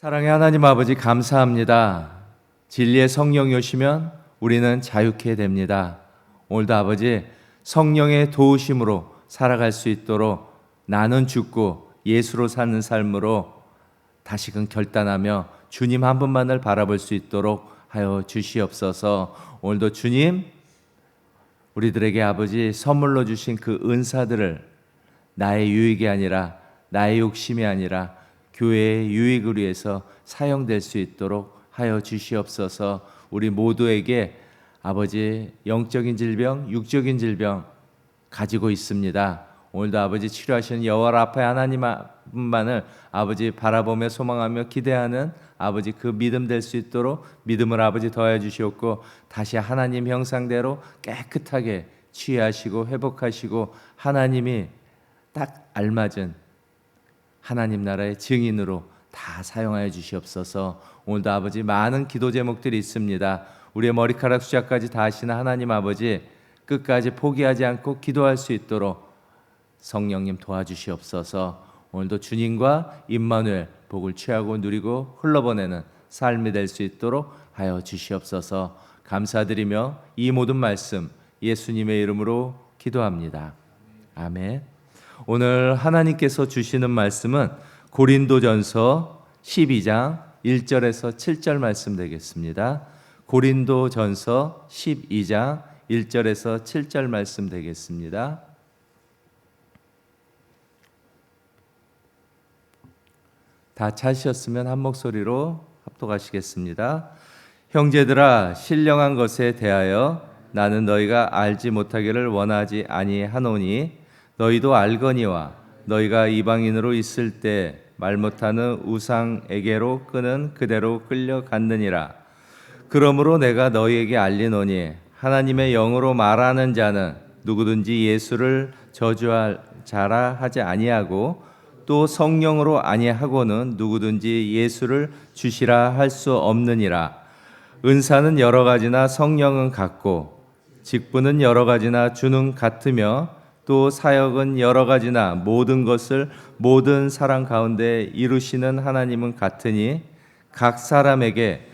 사랑의 하나님 아버지 감사합니다. 진리의 성령이 오시면 우리는 자유케 됩니다. 오늘도 아버지 성령의 도우심으로 살아갈 수 있도록 나는 죽고 예수로 사는 삶으로 다시금 결단하며 주님 한 분만을 바라볼 수 있도록 하여 주시옵소서. 오늘도 주님 우리들에게 아버지 선물로 주신 그 은사들을 나의 유익이 아니라 나의 욕심이 아니라 교회의 유익을 위해서 사용될 수 있도록 하여 주시옵소서. 우리 모두에게 아버지 영적인 질병, 육적인 질병 가지고 있습니다. 오늘도 아버지 치료하시는 여호와 라파 하나님 분만을 아버지 바라보며 소망하며 기대하는 아버지 그 믿음 될 수 있도록 믿음을 아버지 더해 주시옵고 다시 하나님 형상대로 깨끗하게 치유하시고 회복하시고 하나님이 딱 알맞은 하나님 나라의 증인으로 다 사용하여 주시옵소서. 오늘도 아버지 많은 기도 제목들이 있습니다. 우리의 머리카락 숫자까지 다 아시는 하나님 아버지 끝까지 포기하지 않고 기도할 수 있도록 성령님 도와주시옵소서. 오늘도 주님과 임마누엘 복을 취하고 누리고 흘러보내는 삶이 될 수 있도록 하여 주시옵소서. 감사드리며 이 모든 말씀 예수님의 이름으로 기도합니다. 아멘. 오늘 하나님께서 주시는 말씀은 고린도전서 12장 1절에서 7절 말씀 되겠습니다. 고린도전서 12장 1절에서 7절 말씀 되겠습니다. 다 찾으셨으면 한 목소리로 합독하시겠습니다. 형제들아, 신령한 것에 대하여 나는 너희가 알지 못하기를 원하지 아니하노니 너희도 알거니와 너희가 이방인으로 있을 때 말 못하는 우상에게로 끄는 그대로 끌려갔느니라. 그러므로 내가 너희에게 알리노니 하나님의 영으로 말하는 자는 누구든지 예수를 저주할 자라 하지 아니하고 또 성령으로 아니하고는 누구든지 예수를 주시라 할 수 없느니라. 은사는 여러 가지나 성령은 같고 직분은 여러 가지나 주는 같으며 또 사역은 여러 가지나 모든 것을 모든 사람 가운데 이루시는 하나님은 같으니 각 사람에게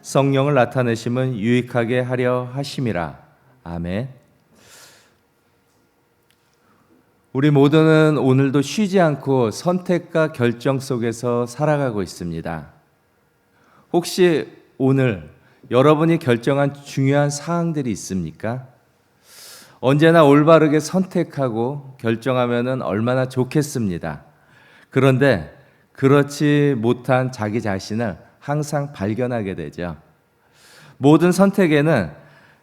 성령을 나타내심은 유익하게 하려 하심이라. 아멘. 우리 모두는 오늘도 쉬지 않고 선택과 결정 속에서 살아가고 있습니다. 혹시 오늘 여러분이 결정한 중요한 사항들이 있습니까? 언제나 올바르게 선택하고 결정하면 얼마나 좋겠습니다. 그런데 그렇지 못한 자기 자신을 항상 발견하게 되죠. 모든 선택에는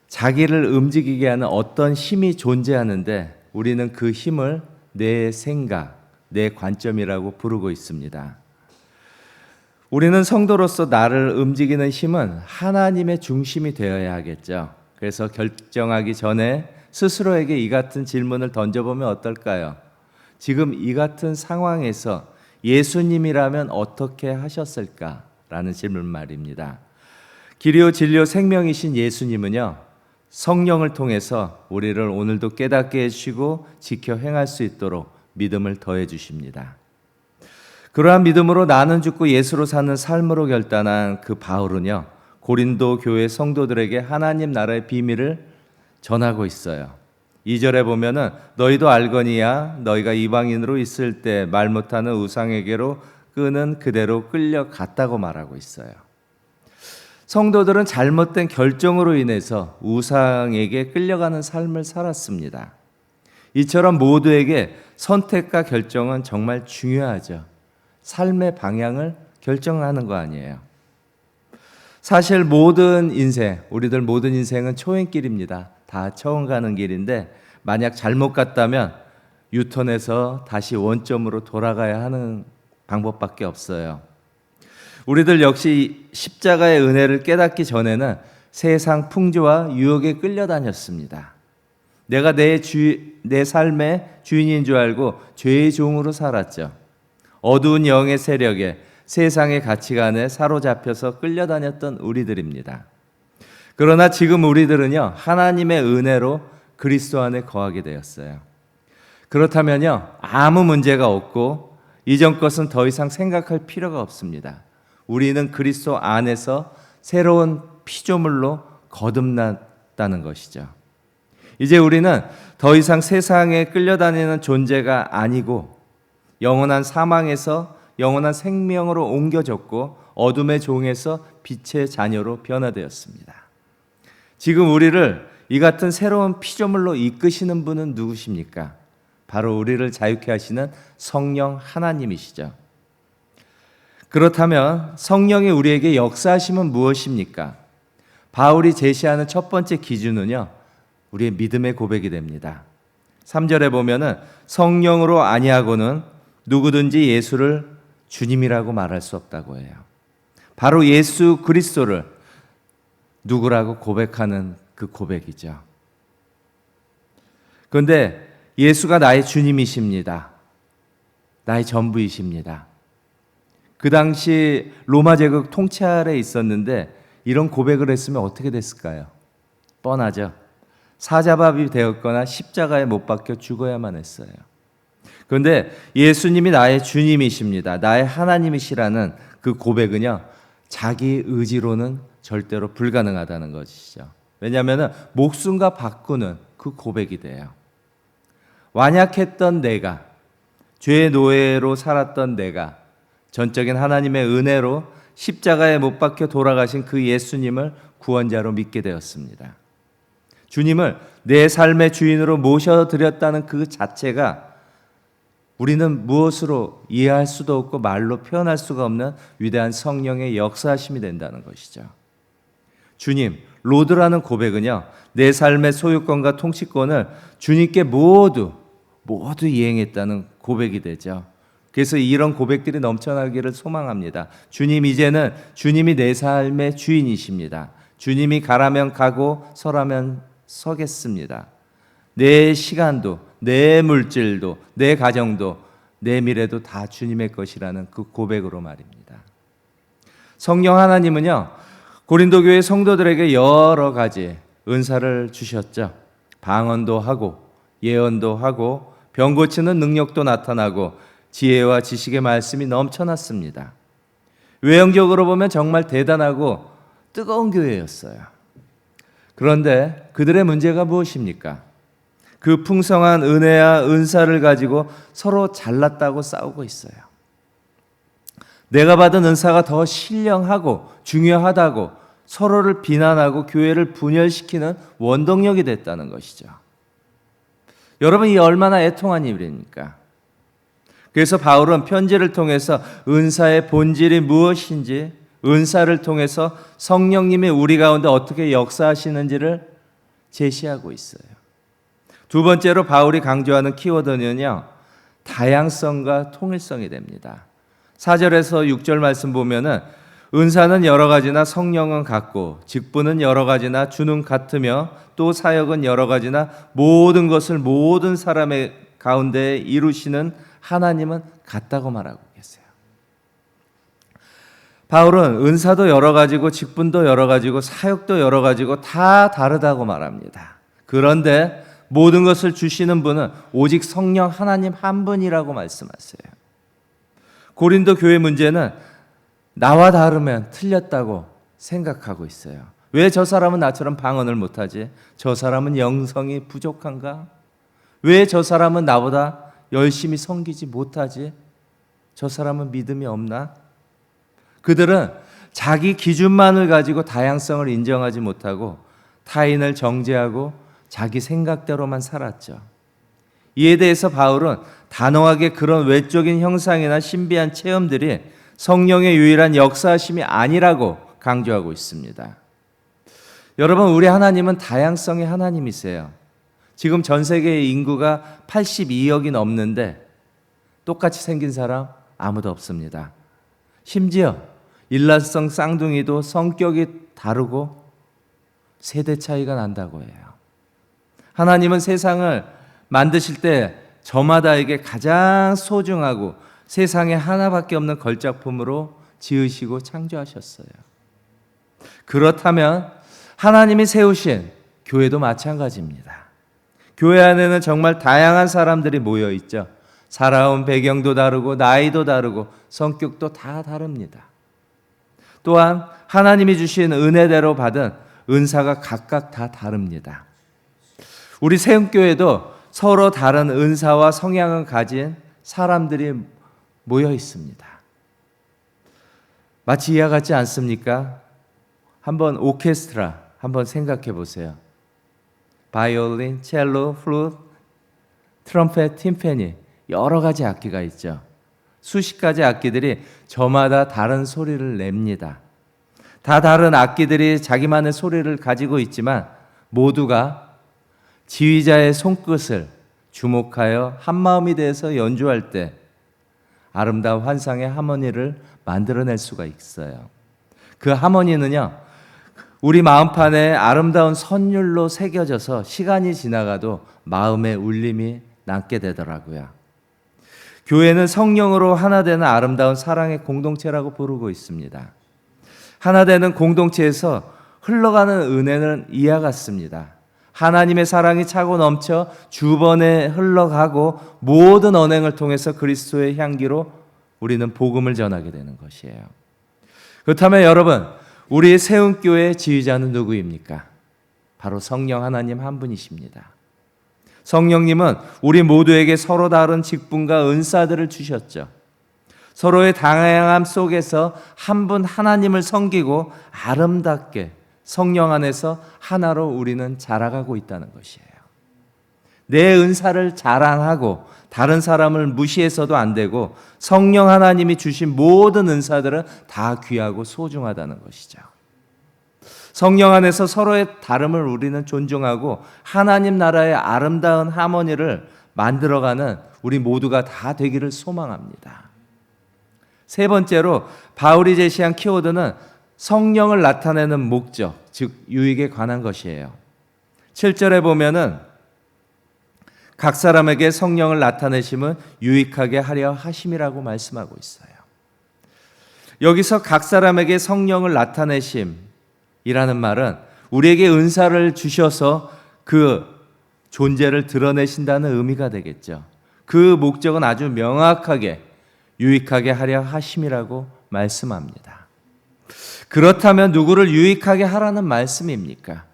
자기를 움직이게 하는 어떤 힘이 존재하는데 우리는 그 힘을 내 생각, 내 관점이라고 부르고 있습니다. 우리는 성도로서 나를 움직이는 힘은 하나님의 중심이 되어야 하겠죠. 그래서 결정하기 전에 스스로에게 이 같은 질문을 던져보면 어떨까요? 지금 이 같은 상황에서 예수님이라면 어떻게 하셨을까라는 질문 말입니다. 길이요 진리요 생명이신 예수님은요, 성령을 통해서 우리를 오늘도 깨닫게 해주시고 지켜 행할 수 있도록 믿음을 더해 주십니다. 그러한 믿음으로 나는 죽고 예수로 사는 삶으로 결단한 그 바울은요, 고린도 교회 성도들에게 하나님 나라의 비밀을 전하고 있어요. 2절에 보면은 너희도 알거니와 너희가 이방인으로 있을 때 말 못하는 우상에게로 끄는 그대로 끌려갔다고 말하고 있어요. 성도들은 잘못된 결정으로 인해서 우상에게 끌려가는 삶을 살았습니다. 이처럼 모두에게 선택과 결정은 정말 중요하죠. 삶의 방향을 결정하는 거 아니에요. 사실 모든 인생, 우리들 모든 인생은 초행길입니다. 다 처음 가는 길인데 만약 잘못 갔다면 유턴해서 다시 원점으로 돌아가야 하는 방법밖에 없어요. 우리들 역시 십자가의 은혜를 깨닫기 전에는 세상 풍조와 유혹에 끌려다녔습니다. 내가 내 삶의 주인인 줄 알고 죄의 종으로 살았죠. 어두운 영의 세력에 세상의 가치관에 사로잡혀서 끌려다녔던 우리들입니다. 그러나 지금 우리들은요, 하나님의 은혜로 그리스도 안에 거하게 되었어요. 그렇다면요, 아무 문제가 없고 이전 것은 더 이상 생각할 필요가 없습니다. 우리는 그리스도 안에서 새로운 피조물로 거듭났다는 것이죠. 이제 우리는 더 이상 세상에 끌려다니는 존재가 아니고 영원한 사망에서 영원한 생명으로 옮겨졌고 어둠의 종에서 빛의 자녀로 변화되었습니다. 지금 우리를 이 같은 새로운 피조물로 이끄시는 분은 누구십니까? 바로 우리를 자유케 하시는 성령 하나님이시죠. 그렇다면 성령이 우리에게 역사하심은 무엇입니까? 바울이 제시하는 첫 번째 기준은요, 우리의 믿음의 고백이 됩니다. 3절에 보면은 성령으로 아니하고는 누구든지 예수를 주님이라고 말할 수 없다고 해요. 바로 예수 그리스도를 누구라고 고백하는 그 고백이죠. 그런데 예수가 나의 주님이십니다. 나의 전부이십니다. 그 당시 로마 제국 통치 아래 있었는데 이런 고백을 했으면 어떻게 됐을까요? 뻔하죠. 사자밥이 되었거나 십자가에 못 박혀 죽어야만 했어요. 그런데 예수님이 나의 주님이십니다. 나의 하나님이시라는 그 고백은요, 자기 의지로는 절대로 불가능하다는 것이죠. 왜냐하면 목숨과 바꾸는 그 고백이 돼요. 완약했던 내가, 죄의 노예로 살았던 내가 전적인 하나님의 은혜로 십자가에 못 박혀 돌아가신 그 예수님을 구원자로 믿게 되었습니다. 주님을 내 삶의 주인으로 모셔드렸다는 그 자체가 우리는 무엇으로 이해할 수도 없고 말로 표현할 수가 없는 위대한 성령의 역사하심이 된다는 것이죠. 주님, 로드라는 고백은요, 내 삶의 소유권과 통치권을 주님께 모두 이행했다는 고백이 되죠. 그래서 이런 고백들이 넘쳐나기를 소망합니다. 주님, 이제는 주님이 내 삶의 주인이십니다. 주님이 가라면 가고 서라면 서겠습니다. 내 시간도, 내 물질도, 내 가정도, 내 미래도 다 주님의 것이라는 그 고백으로 말입니다. 성령 하나님은요, 고린도 교회 성도들에게 여러 가지 은사를 주셨죠. 방언도 하고 예언도 하고 병 고치는 능력도 나타나고 지혜와 지식의 말씀이 넘쳐났습니다. 외형적으로 보면 정말 대단하고 뜨거운 교회였어요. 그런데 그들의 문제가 무엇입니까? 그 풍성한 은혜와 은사를 가지고 서로 잘났다고 싸우고 있어요. 내가 받은 은사가 더 신령하고 중요하다고 서로를 비난하고 교회를 분열시키는 원동력이 됐다는 것이죠. 여러분, 이 얼마나 애통한 일입니까? 그래서 바울은 편지를 통해서 은사의 본질이 무엇인지, 은사를 통해서 성령님이 우리 가운데 어떻게 역사하시는지를 제시하고 있어요. 두 번째로 바울이 강조하는 키워드는요, 다양성과 통일성이 됩니다. 4절에서 6절 말씀 보면은 은사는 여러 가지나 성령은 같고 직분은 여러 가지나 주는 같으며 또 사역은 여러 가지나 모든 것을 모든 사람의 가운데 이루시는 하나님은 같다고 말하고 계세요. 바울은 은사도 여러 가지고 직분도 여러 가지고 사역도 여러 가지고 다 다르다고 말합니다. 그런데 모든 것을 주시는 분은 오직 성령 하나님 한 분이라고 말씀하세요. 고린도 교회 문제는 나와 다르면 틀렸다고 생각하고 있어요. 왜 저 사람은 나처럼 방언을 못하지? 저 사람은 영성이 부족한가? 왜 저 사람은 나보다 열심히 섬기지 못하지? 저 사람은 믿음이 없나? 그들은 자기 기준만을 가지고 다양성을 인정하지 못하고 타인을 정죄하고 자기 생각대로만 살았죠. 이에 대해서 바울은 단호하게 그런 외적인 형상이나 신비한 체험들이 성령의 유일한 역사하심이 아니라고 강조하고 있습니다. 여러분, 우리 하나님은 다양성의 하나님이세요. 지금 전 세계의 인구가 82억이 넘는데 똑같이 생긴 사람 아무도 없습니다. 심지어 일란성 쌍둥이도 성격이 다르고 세대 차이가 난다고 해요. 하나님은 세상을 만드실 때 저마다에게 가장 소중하고 세상에 하나밖에 없는 걸작품으로 지으시고 창조하셨어요. 그렇다면 하나님이 세우신 교회도 마찬가지입니다. 교회 안에는 정말 다양한 사람들이 모여 있죠. 살아온 배경도 다르고 나이도 다르고 성격도 다 다릅니다. 또한 하나님이 주신 은혜대로 받은 은사가 각각 다 다릅니다. 우리 세운교회도 서로 다른 은사와 성향을 가진 사람들이 모여 있습니다. 마치 이와 같지 않습니까? 한번 오케스트라 한번 생각해 보세요. 바이올린, 첼로, 플루트, 트럼펫, 팀파니 여러 가지 악기가 있죠. 수십 가지 악기들이 저마다 다른 소리를 냅니다. 다 다른 악기들이 자기만의 소리를 가지고 있지만 모두가 지휘자의 손끝을 주목하여 한마음이 되어서 연주할 때 아름다운 환상의 하모니를 만들어낼 수가 있어요. 그 하모니는요, 우리 마음판에 아름다운 선율로 새겨져서 시간이 지나가도 마음의 울림이 남게 되더라고요. 교회는 성령으로 하나 되는 아름다운 사랑의 공동체라고 부르고 있습니다. 하나 되는 공동체에서 흘러가는 은혜는 이와 같습니다. 하나님의 사랑이 차고 넘쳐 주변에 흘러가고 모든 언행을 통해서 그리스도의 향기로 우리는 복음을 전하게 되는 것이에요. 그렇다면 여러분, 우리 세운교회의 지휘자는 누구입니까? 바로 성령 하나님 한 분이십니다. 성령님은 우리 모두에게 서로 다른 직분과 은사들을 주셨죠. 서로의 다양함 속에서 한 분 하나님을 섬기고 아름답게 성령 안에서 하나로 우리는 자라가고 있다는 것이에요. 내 은사를 자랑하고 다른 사람을 무시해서도 안 되고 성령 하나님이 주신 모든 은사들은 다 귀하고 소중하다는 것이죠. 성령 안에서 서로의 다름을 우리는 존중하고 하나님 나라의 아름다운 하모니를 만들어가는 우리 모두가 다 되기를 소망합니다. 세 번째로 바울이 제시한 키워드는 성령을 나타내는 목적, 즉 유익에 관한 것이에요. 7절에 보면은 각 사람에게 성령을 나타내심은 유익하게 하려 하심이라고 말씀하고 있어요. 여기서 각 사람에게 성령을 나타내심이라는 말은 우리에게 은사를 주셔서 그 존재를 드러내신다는 의미가 되겠죠. 그 목적은 아주 명확하게 유익하게 하려 하심이라고 말씀합니다. 그렇다면 누구를 유익하게 하라는 말씀입니까?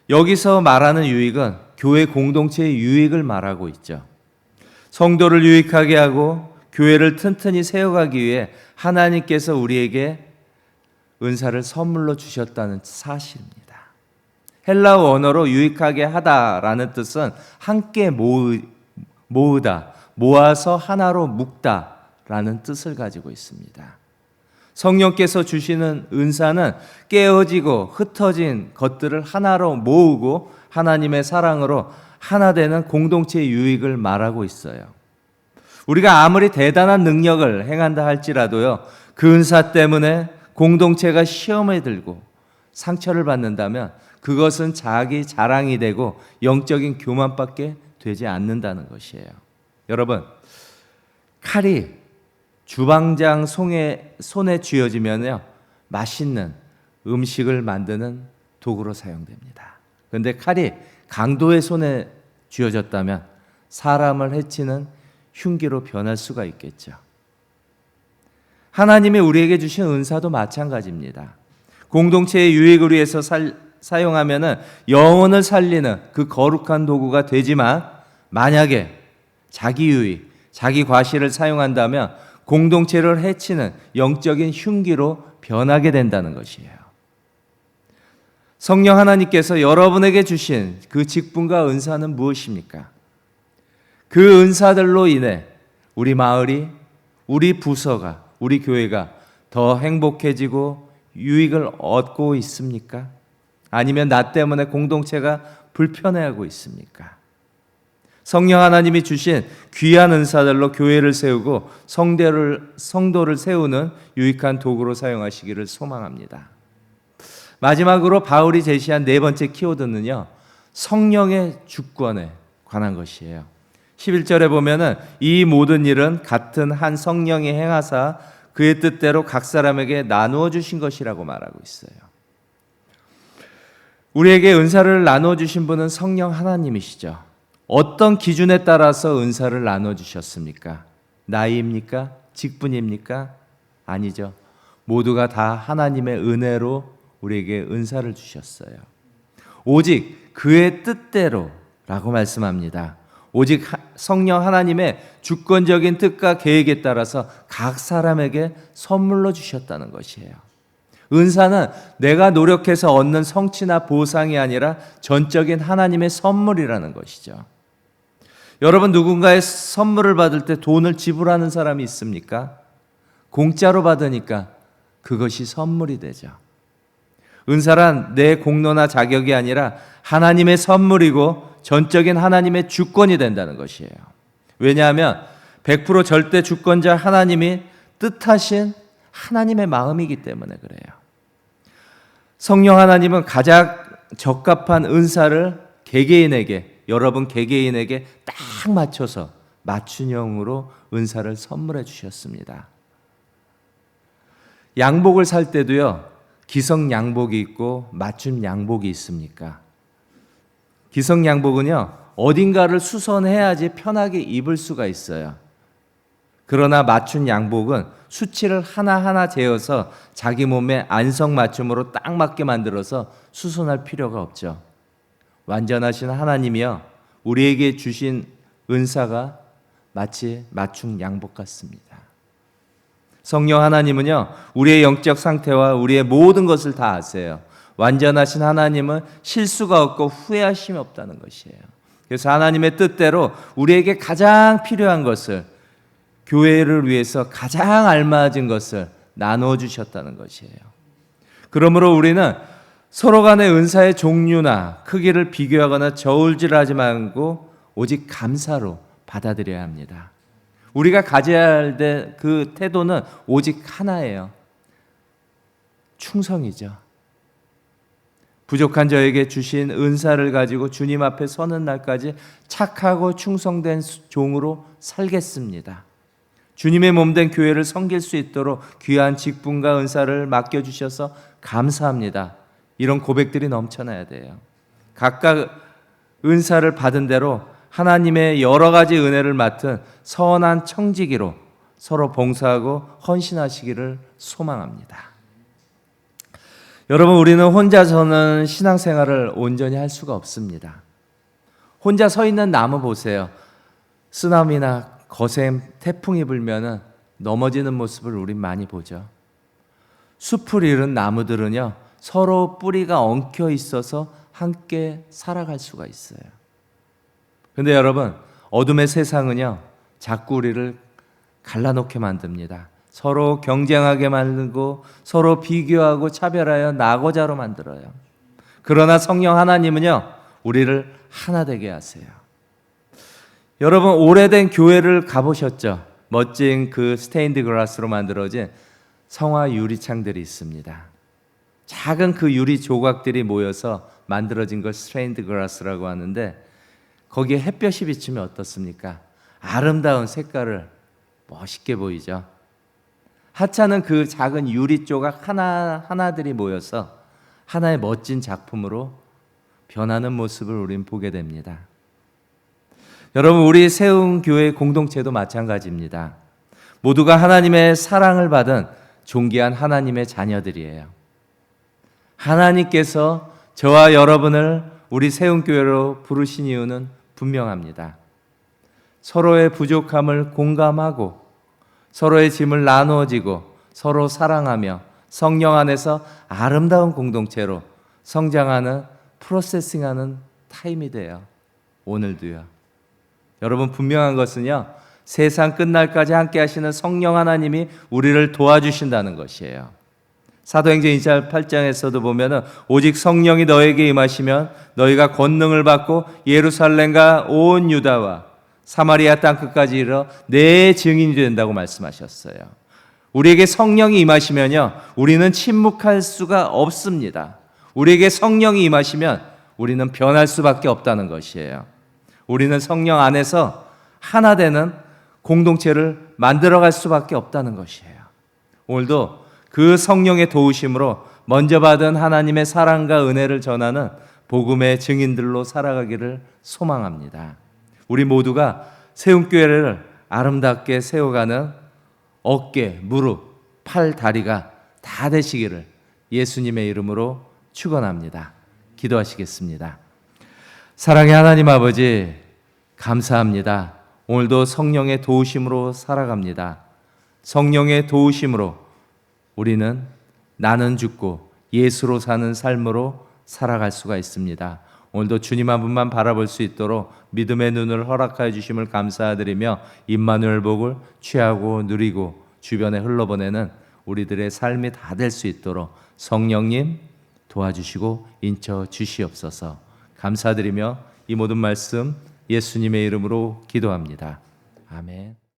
여기서 말하는 유익은 교회 공동체의 유익을 말하고 있죠. 성도를 유익하게 하고 교회를 튼튼히 세워가기 위해 하나님께서 우리에게 은사를 선물로 주셨다는 사실입니다. 헬라어 언어로 유익하게 하다라는 뜻은 함께 모으다, 모아서 하나로 묶다라는 뜻을 가지고 있습니다. 성령께서 주시는 은사는 깨어지고 흩어진 것들을 하나로 모으고 하나님의 사랑으로 하나 되는 공동체의 유익을 말하고 있어요. 우리가 아무리 대단한 능력을 행한다 할지라도요, 그 은사 때문에 공동체가 시험에 들고 상처를 받는다면 그것은 자기 자랑이 되고 영적인 교만밖에 되지 않는다는 것이에요. 여러분, 칼이 주방장 손에 쥐어지면요, 맛있는 음식을 만드는 도구로 사용됩니다. 그런데 칼이 강도의 손에 쥐어졌다면 사람을 해치는 흉기로 변할 수가 있겠죠. 하나님이 우리에게 주신 은사도 마찬가지입니다. 공동체의 유익을 위해서 사용하면 영혼을 살리는 그 거룩한 도구가 되지만 만약에 자기 유익, 자기 과실을 사용한다면 공동체를 해치는 영적인 흉기로 변하게 된다는 것이에요. 성령 하나님께서 여러분에게 주신 그 직분과 은사는 무엇입니까? 그 은사들로 인해 우리 마을이, 우리 부서가, 우리 교회가 더 행복해지고 유익을 얻고 있습니까? 아니면 나 때문에 공동체가 불편해하고 있습니까? 성령 하나님이 주신 귀한 은사들로 교회를 세우고 성도를 세우는 유익한 도구로 사용하시기를 소망합니다. 마지막으로 바울이 제시한 네 번째 키워드는요, 성령의 주권에 관한 것이에요. 11절에 보면은 이 모든 일은 같은 한 성령이 행하사 그의 뜻대로 각 사람에게 나누어 주신 것이라고 말하고 있어요. 우리에게 은사를 나누어 주신 분은 성령 하나님이시죠. 어떤 기준에 따라서 은사를 나눠 주셨습니까? 나이입니까? 직분입니까? 아니죠. 모두가 다 하나님의 은혜로 우리에게 은사를 주셨어요. 오직 그의 뜻대로라고 말씀합니다. 오직 성령 하나님의 주권적인 뜻과 계획에 따라서 각 사람에게 선물로 주셨다는 것이에요. 은사는 내가 노력해서 얻는 성취나 보상이 아니라 전적인 하나님의 선물이라는 것이죠. 여러분, 누군가의 선물을 받을 때 돈을 지불하는 사람이 있습니까? 공짜로 받으니까 그것이 선물이 되죠. 은사란 내 공로나 자격이 아니라 하나님의 선물이고 전적인 하나님의 주권이 된다는 것이에요. 왜냐하면 100% 절대 주권자 하나님이 뜻하신 하나님의 마음이기 때문에 그래요. 성령 하나님은 가장 적합한 은사를 개개인에게, 여러분 개개인에게 딱 맞춰서 맞춤형으로 은사를 선물해 주셨습니다. 양복을 살 때도요, 기성 양복이 있고 맞춤 양복이 있습니까? 기성 양복은요, 어딘가를 수선해야지 편하게 입을 수가 있어요. 그러나 맞춤 양복은 수치를 하나하나 재어서 자기 몸에 안성맞춤으로 딱 맞게 만들어서 수선할 필요가 없죠. 완전하신 하나님이요, 우리에게 주신 은사가 마치 맞춤 양복 같습니다. 성령 하나님은요, 우리의 영적 상태와 우리의 모든 것을 다 아세요. 완전하신 하나님은 실수가 없고 후회하심이 없다는 것이에요. 그래서 하나님의 뜻대로 우리에게 가장 필요한 것을, 교회를 위해서 가장 알맞은 것을 나누어 주셨다는 것이에요. 그러므로 우리는 서로 간의 은사의 종류나 크기를 비교하거나 저울질하지 말고 오직 감사로 받아들여야 합니다. 우리가 가져야 할 그 태도는 오직 하나예요. 충성이죠. 부족한 저에게 주신 은사를 가지고 주님 앞에 서는 날까지 착하고 충성된 종으로 살겠습니다. 주님의 몸된 교회를 섬길 수 있도록 귀한 직분과 은사를 맡겨주셔서 감사합니다. 이런 고백들이 넘쳐나야 돼요. 각각 은사를 받은 대로 하나님의 여러 가지 은혜를 맡은 선한 청지기로 서로 봉사하고 헌신하시기를 소망합니다. 여러분, 우리는 혼자서는 신앙생활을 온전히 할 수가 없습니다. 혼자 서 있는 나무 보세요. 쓰나미나 거센 태풍이 불면은 넘어지는 모습을 우린 많이 보죠. 숲을 잃은 나무들은요, 서로 뿌리가 엉켜 있어서 함께 살아갈 수가 있어요. 근데 여러분, 어둠의 세상은요, 자꾸 우리를 갈라놓게 만듭니다. 서로 경쟁하게 만들고 서로 비교하고 차별하여 나고자로 만들어요. 그러나 성령 하나님은요, 우리를 하나 되게 하세요. 여러분, 오래된 교회를 가보셨죠? 멋진 그 스테인드 글라스로 만들어진 성화 유리창들이 있습니다. 작은 그 유리 조각들이 모여서 만들어진 걸 스테인드 글라스라고 하는데, 거기에 햇볕이 비치면 어떻습니까? 아름다운 색깔을 멋있게 보이죠. 하찮은 그 작은 유리 조각 하나하나들이 모여서 하나의 멋진 작품으로 변하는 모습을 우린 보게 됩니다. 여러분, 우리 세운교회 공동체도 마찬가지입니다. 모두가 하나님의 사랑을 받은 존귀한 하나님의 자녀들이에요. 하나님께서 저와 여러분을 우리 세운교회로 부르신 이유는 분명합니다. 서로의 부족함을 공감하고 서로의 짐을 나누어지고 서로 사랑하며 성령 안에서 아름다운 공동체로 성장하는, 프로세싱하는 타임이 돼요. 오늘도요. 여러분, 분명한 것은요, 세상 끝날까지 함께 하시는 성령 하나님이 우리를 도와주신다는 것이에요. 사도행전 2장 8장에서도 보면은 오직 성령이 너에게 임하시면 너희가 권능을 받고 예루살렘과 온 유다와 사마리아 땅 끝까지 이르러 내 증인이 된다고 말씀하셨어요. 우리에게 성령이 임하시면요, 우리는 침묵할 수가 없습니다. 우리에게 성령이 임하시면 우리는 변할 수밖에 없다는 것이에요. 우리는 성령 안에서 하나 되는 공동체를 만들어갈 수밖에 없다는 것이에요. 오늘도 그 성령의 도우심으로 먼저 받은 하나님의 사랑과 은혜를 전하는 복음의 증인들로 살아가기를 소망합니다. 우리 모두가 세움교회를 아름답게 세워가는 어깨, 무릎, 팔, 다리가 다 되시기를 예수님의 이름으로 축원합니다. 기도하시겠습니다. 사랑의 하나님 아버지, 감사합니다. 오늘도 성령의 도우심으로 살아갑니다. 성령의 도우심으로 우리는 나는 죽고 예수로 사는 삶으로 살아갈 수가 있습니다. 오늘도 주님 한 분만 바라볼 수 있도록 믿음의 눈을 허락하여 주심을 감사드리며 임마누엘 복을 취하고 누리고 주변에 흘러보내는 우리들의 삶이 다 될 수 있도록 성령님 도와주시고 인쳐 주시옵소서. 감사드리며 이 모든 말씀 예수님의 이름으로 기도합니다. 아멘.